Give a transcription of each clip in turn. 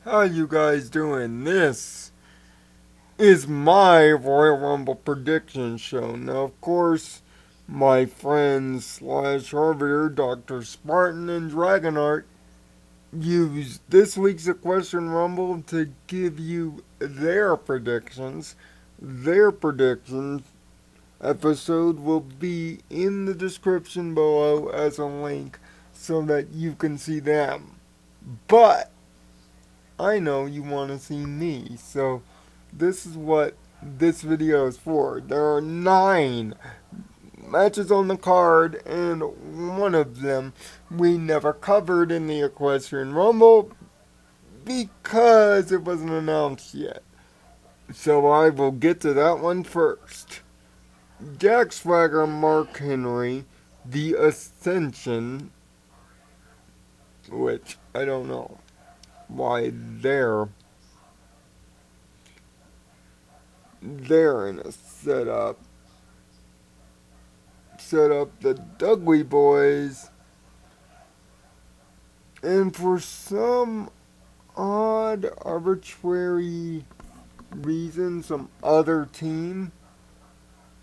How you guys doing? This is my Royal Rumble prediction show. Now, of course, my friends slash arbiter, Dr. Spartan and Dragonart, used this week's Equestrian Rumble to give you their predictions. Their predictions episode will be in the description below as a link so that you can see them. But I know you want to see me, so this is what this video is for. There are 9 matches on the card, and one of them we never covered in the Equestrian Rumble because it wasn't announced yet. So I will get to that one first. Jack Swagger, Mark Henry, The Ascension, which I don't know why they're in a set up the Dudley Boys, and for some odd, arbitrary reason, some other team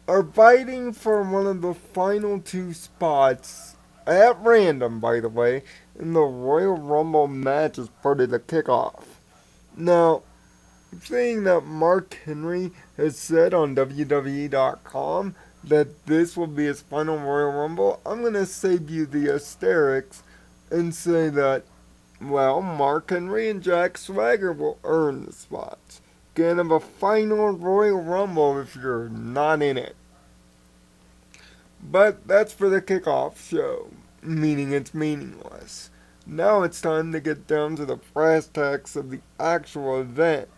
are fighting for one of the final 2 spots, at random by the way, in the Royal Rumble match as part of the kickoff. Now, seeing that Mark Henry has said on WWE.com that this will be his final Royal Rumble, I'm going to save you the hysterics and say that, well, Mark Henry and Jack Swagger will earn the spots. Can't have a final Royal Rumble if you're not in it. But that's for the kickoff show, meaning it's meaningless. Now it's time to get down to the brass tacks of the actual event.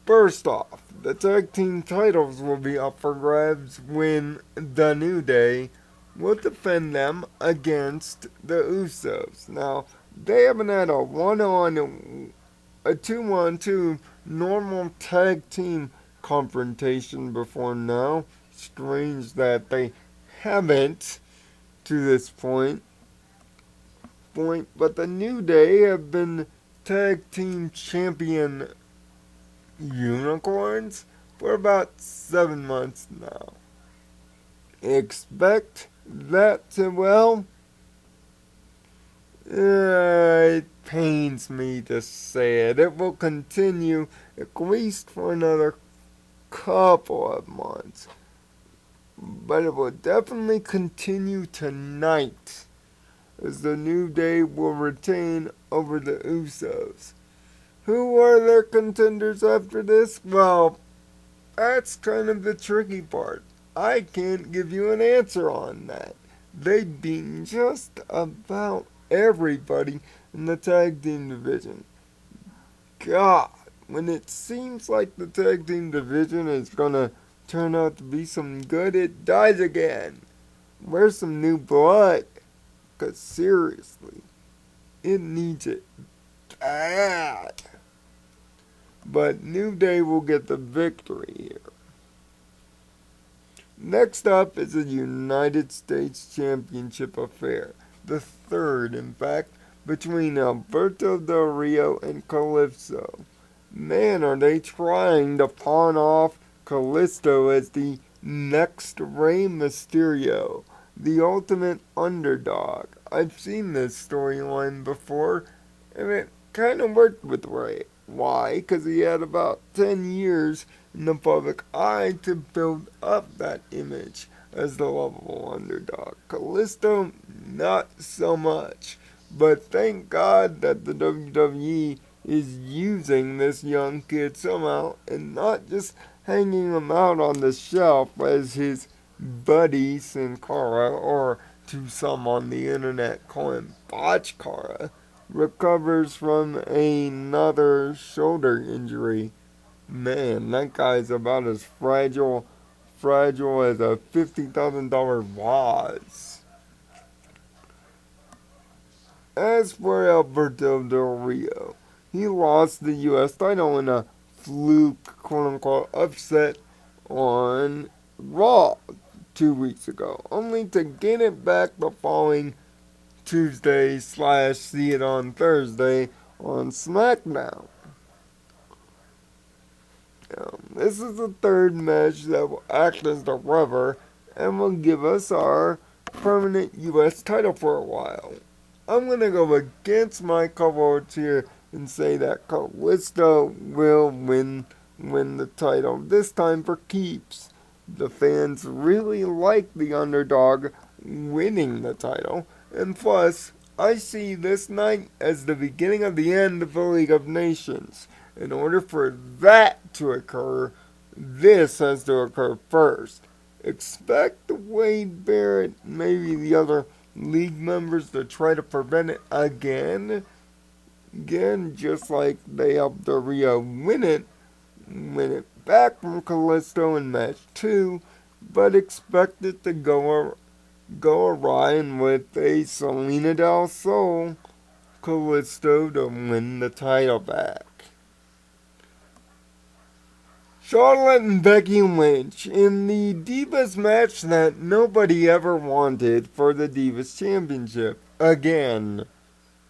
First off, the tag team titles will be up for grabs when The New Day will defend them against the Usos. Now, they haven't had a 2-on-2 normal tag team confrontation before now. Strange that they haven't to this point. But the New Day have been tag team champion unicorns for about 7 months now. Expect that to, well, it pains me to say it. It will continue at least for another couple of months. But it will definitely continue tonight, as the New Day will retain over the Usos. Who are their contenders after this? Well, that's kind of the tricky part. I can't give you an answer on that. They've beaten just about everybody in the tag team division. God, when it seems like the tag team division is gonna turn out to be some good, it dies again. Where's some new blood? 'Cause seriously, it needs it bad. But New Day will get the victory here. Next up is a United States Championship affair. The third, in fact, between Alberto Del Rio and Calypso. Man, are they trying to pawn off Callisto as the next Rey Mysterio, the ultimate underdog. I've seen this storyline before, and it kind of worked with Rey. Why? Because he had about 10 years in the public eye to build up that image as the lovable underdog. Callisto, not so much. But thank God that the WWE is using this young kid somehow and not just hanging him out on the shelf as his buddy Sin Cara, or to some on the internet call him Botch Cara, recovers from another shoulder injury. Man, that guy's about as fragile as a $50,000 vase. As for Alberto Del Rio, he lost the U.S. title in a fluke, quote-unquote, upset on Raw 2 weeks ago, only to gain it back the following Tuesday / see it on Thursday on SmackDown. This is the third match that will act as the rubber and will give us our permanent U.S. title for a while. I'm going to go against my cohorts here and say that Kalisto will win the title, this time for keeps. The fans really like the underdog winning the title, and plus, I see this night as the beginning of the end of the League of Nations. In order for that to occur, this has to occur first. Expect Wade Barrett, maybe the other league members, to try to prevent it again. Again, just like they helped Rio win it back from Kalisto in match 2, but expect it to go awry and with a Selena Del Sol Kalisto to win the title back. Charlotte and Becky Lynch in the Divas match that nobody ever wanted for the Divas Championship. Again,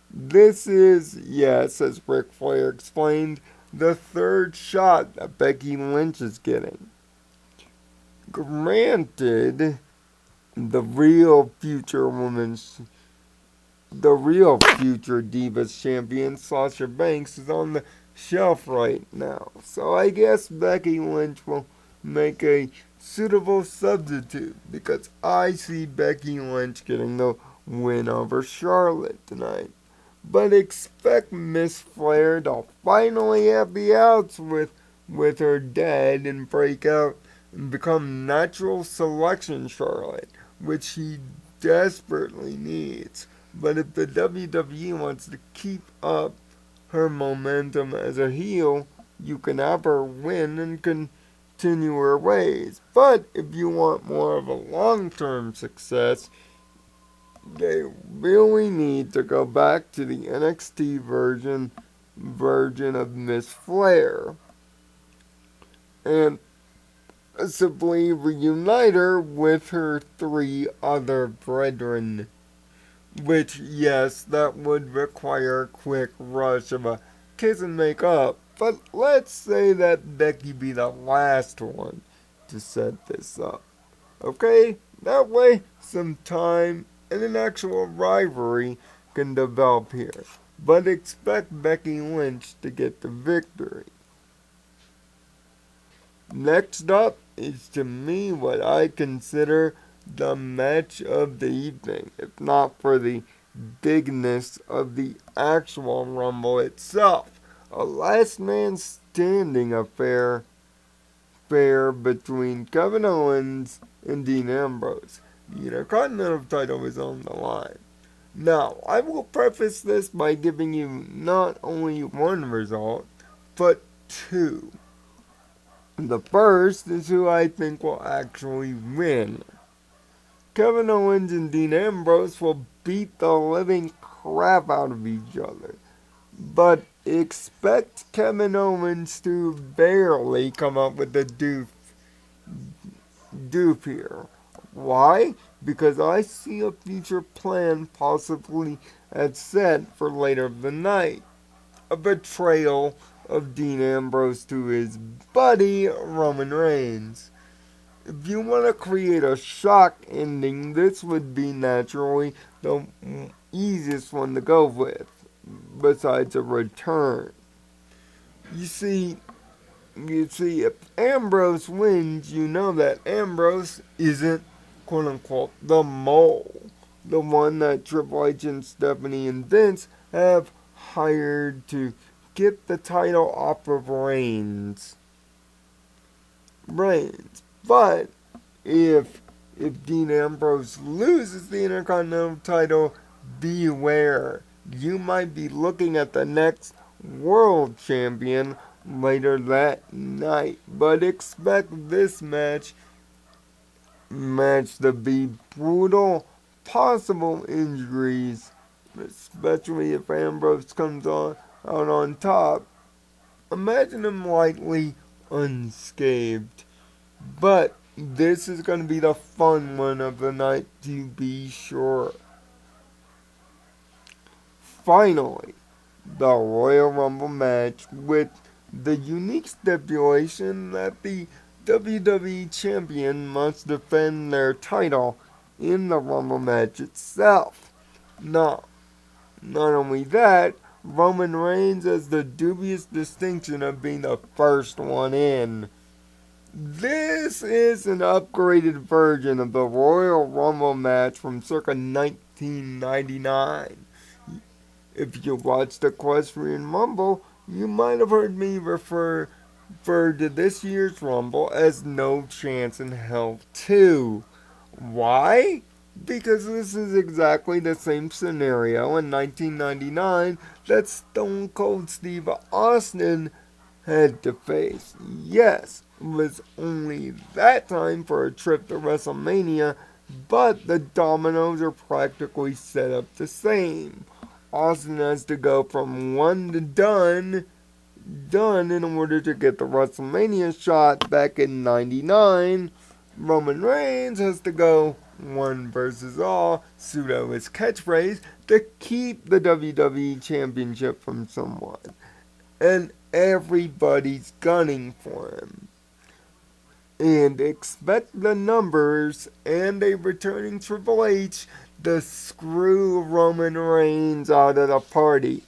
this is, yes, as Ric Flair explained, the third shot that Becky Lynch is getting. Granted, the real future Divas champion, Sasha Banks, is on the shelf right now. So I guess Becky Lynch will make a suitable substitute because I see Becky Lynch getting the win over Charlotte tonight. But expect Miss Flair to finally have the outs with her dad and break out and become natural selection Charlotte, which she desperately needs. But if the WWE wants to keep up her momentum as a heel, you can have her win and continue her ways. But if you want more of a long-term success, they really need to go back to the NXT version of Miss Flair and simply reunite her with her 3 other brethren. Which, yes, that would require a quick rush of a kiss and make up. But let's say that Becky be the last one to set this up. Okay? That way, some time and an actual rivalry can develop here. But expect Becky Lynch to get the victory. Next up is, to me, what I consider the match of the evening, if not for the bigness of the actual Rumble itself. A last man standing affair between Kevin Owens and Dean Ambrose. The Intercontinental title is on the line. Now, I will preface this by giving you not only one result, but 2. The first is who I think will actually win. Kevin Owens and Dean Ambrose will beat the living crap out of each other. But expect Kevin Owens to barely come up with a dupe here. Why? Because I see a future plan possibly at set for later the night. A betrayal of Dean Ambrose to his buddy Roman Reigns. If you want to create a shock ending, this would be naturally the easiest one to go with, besides a return. You see, if Ambrose wins, you know that Ambrose isn't, quote unquote, the mole. The one that Triple H and Stephanie and Vince have hired to get the title off of Reigns. But if Dean Ambrose loses the Intercontinental title, beware. You might be looking at the next world champion later that night. But expect this match to be brutal, possible injuries, especially if Ambrose comes out on top. Imagine him lightly unscathed. But this is going to be the fun one of the night, to be sure. Finally, the Royal Rumble match with the unique stipulation that the WWE Champion must defend their title in the Rumble match itself. Now, not only that, Roman Reigns has the dubious distinction of being the first one in. This is an upgraded version of the Royal Rumble match from circa 1999. If you watched the Equestrian Rumble, you might have heard me refer to this year's Rumble as No Chance in Hell 2. Why? Because this is exactly the same scenario in 1999 that Stone Cold Steve Austin had to face. Yes, it was only that time for a trip to WrestleMania, but the dominoes are practically set up the same. Austin has to go from one to done in order to get the WrestleMania shot back in 99. Roman Reigns has to go one versus all, pseudo his catchphrase, to keep the WWE Championship from someone. And everybody's gunning for him. And expect the numbers and a returning Triple H to screw Roman Reigns out of the party.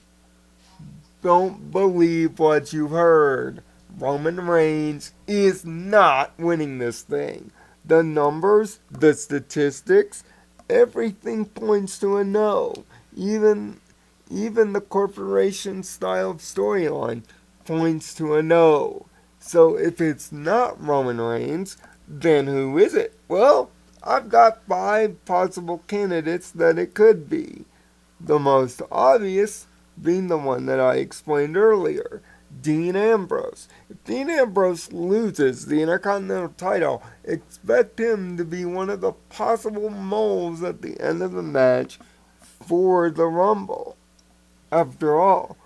Don't believe what you heard. Roman Reigns is not winning this thing. The numbers, the statistics, everything points to a no. Even the corporation style storyline points to a no. So if it's not Roman Reigns, then who is it? Well, I've got 5 possible candidates that it could be. The most obvious being the one that I explained earlier, Dean Ambrose. If Dean Ambrose loses the Intercontinental title, expect him to be one of the possible moles at the end of the match for the Rumble. After all,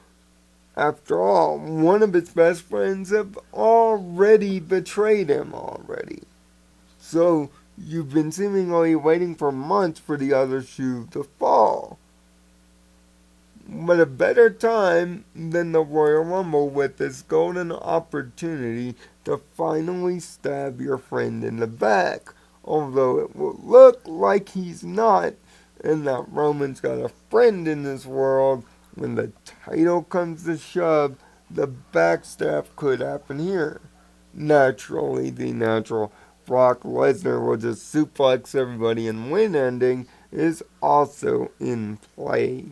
one of his best friends have already betrayed him already. So, you've been seemingly waiting for months for the other shoe to fall. But a better time than the Royal Rumble with this golden opportunity to finally stab your friend in the back. Although it will look like he's not, and that Roman's got a friend in this world, when the title comes to shove, the backstab could happen here. Naturally, the natural Brock Lesnar will just suplex everybody and win ending is also in play.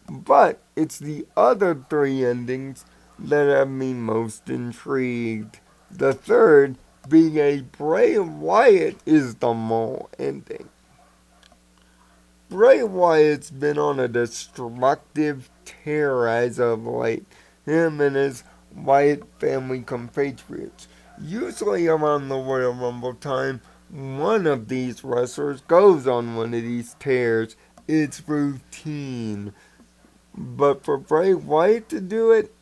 But it's the other 3 endings that have me most intrigued. The third being a Bray Wyatt is the mole ending. Bray Wyatt's been on a destructive tear as of late. Him and his Wyatt family compatriots. Usually around the Royal Rumble time, one of these wrestlers goes on one of these tears. It's routine. But for Bray Wyatt to do it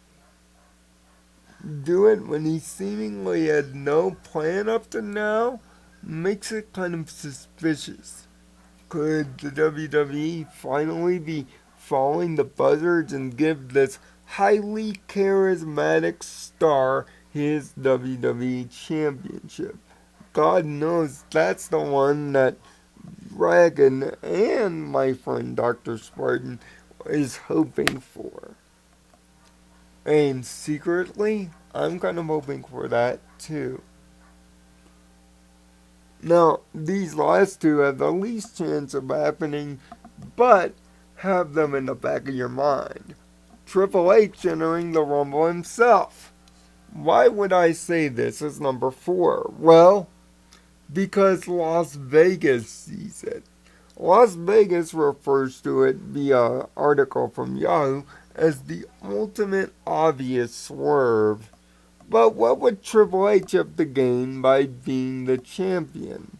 when he seemingly had no plan up to now, makes it kind of suspicious. Could the WWE finally be following the buzzards and give this highly charismatic star his WWE Championship? God knows that's the one that Dragon and my friend Dr. Spartan is hoping for. And secretly, I'm kind of hoping for that too. Now, these last 2 have the least chance of happening, but have them in the back of your mind. Triple H entering the Rumble himself. Why would I say this as number 4? Well, because Las Vegas sees it. Las Vegas refers to it via an article from Yahoo as the ultimate obvious swerve. But what would Triple H have to gain by being the champion?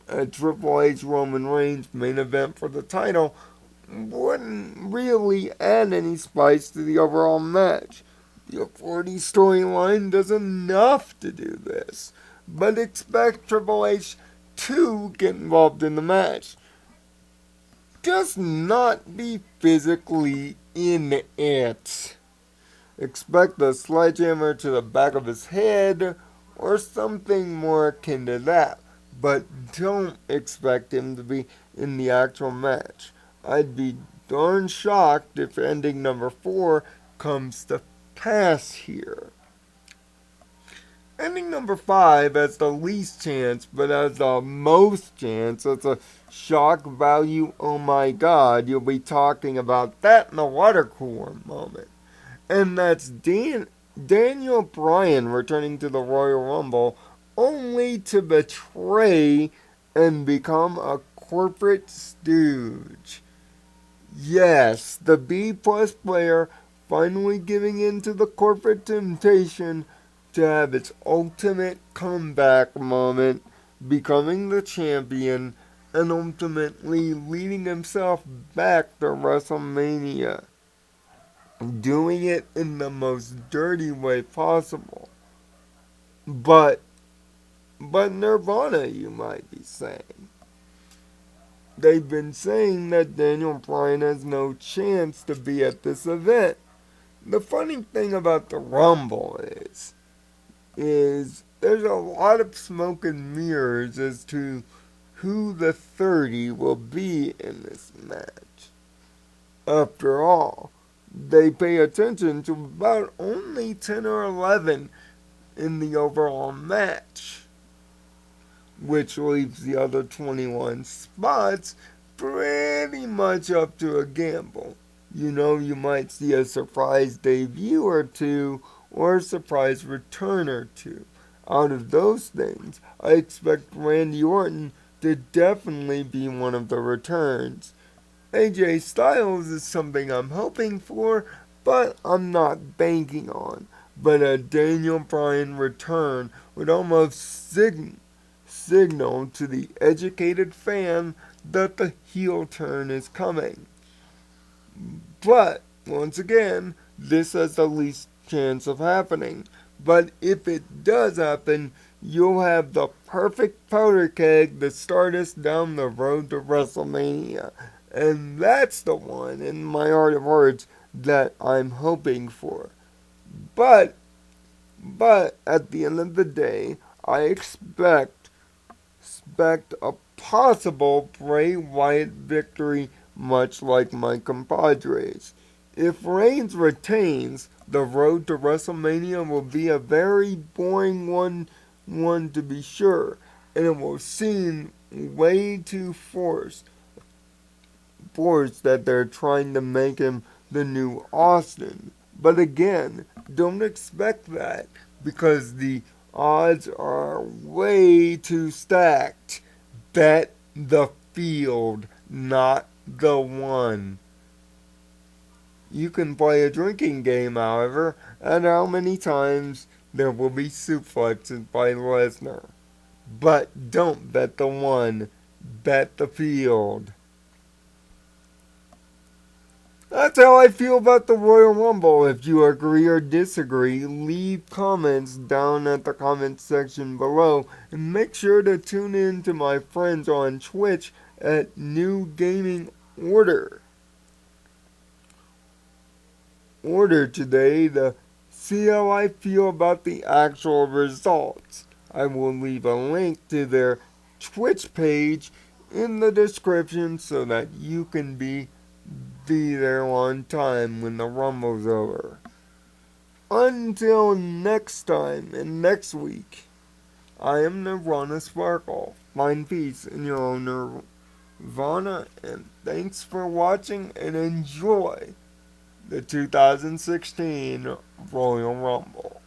A Triple H Roman Reigns main event for the title wouldn't really add any spice to the overall match. The authority storyline does enough to do this. But expect Triple H to get involved in the match. just not be physically in it. Expect a sledgehammer to the back of his head or something more akin to that, but don't expect him to be in the actual match. I'd be darn shocked if ending number 4 comes to pass here. Ending number 5 has the least chance, but has the most chance. It's a shock value. Oh my god, you'll be talking about that in the water cooler moment. And that's Daniel Bryan returning to the Royal Rumble only to betray and become a corporate stooge. Yes, the B plus player finally giving in to the corporate temptation to have its ultimate comeback moment, becoming the champion, and ultimately leading himself back to WrestleMania. Doing it in the most dirty way possible. But Nirvana, you might be saying. They've been saying that Daniel Bryan has no chance to be at this event. The funny thing about the Rumble is there's a lot of smoke and mirrors as to who the 30 will be in this match. After all, they pay attention to about only 10 or 11 in the overall match, which leaves the other 21 spots pretty much up to a gamble. You know, you might see a surprise debut or two, or a surprise return or two. Out of those things, I expect Randy Orton to definitely be one of the returns. AJ Styles is something I'm hoping for, but I'm not banking on. But a Daniel Bryan return would almost signal to the educated fan that the heel turn is coming. But, once again, this has the least chance of happening. But if it does happen, you'll have the perfect powder keg to start us down the road to WrestleMania. And that's the one, in my heart of hearts, that I'm hoping for. But at the end of the day, I expect a possible Bray Wyatt victory, much like my compadres. If Reigns retains, the road to WrestleMania will be a very boring one to be sure, and it will seem way too forced that they're trying to make him the new Austin. But again, don't expect that because the odds are way too stacked. Bet the field, not the one. You can play a drinking game, however, and how many times there will be suplexes by Lesnar. But don't bet the one, bet the field. That's how I feel about the Royal Rumble. If you agree or disagree, leave comments down at the comment section below. And make sure to tune in to my friends on Twitch at New Gaming Order today to see how I feel about the actual results. I will leave a link to their Twitch page in the description so that you can be there on time when the Rumble's over. Until next time and next week, I am Nirvana Sparkle. Find peace in your own Nirvana, and thanks for watching and enjoy the 2016 Royal Rumble.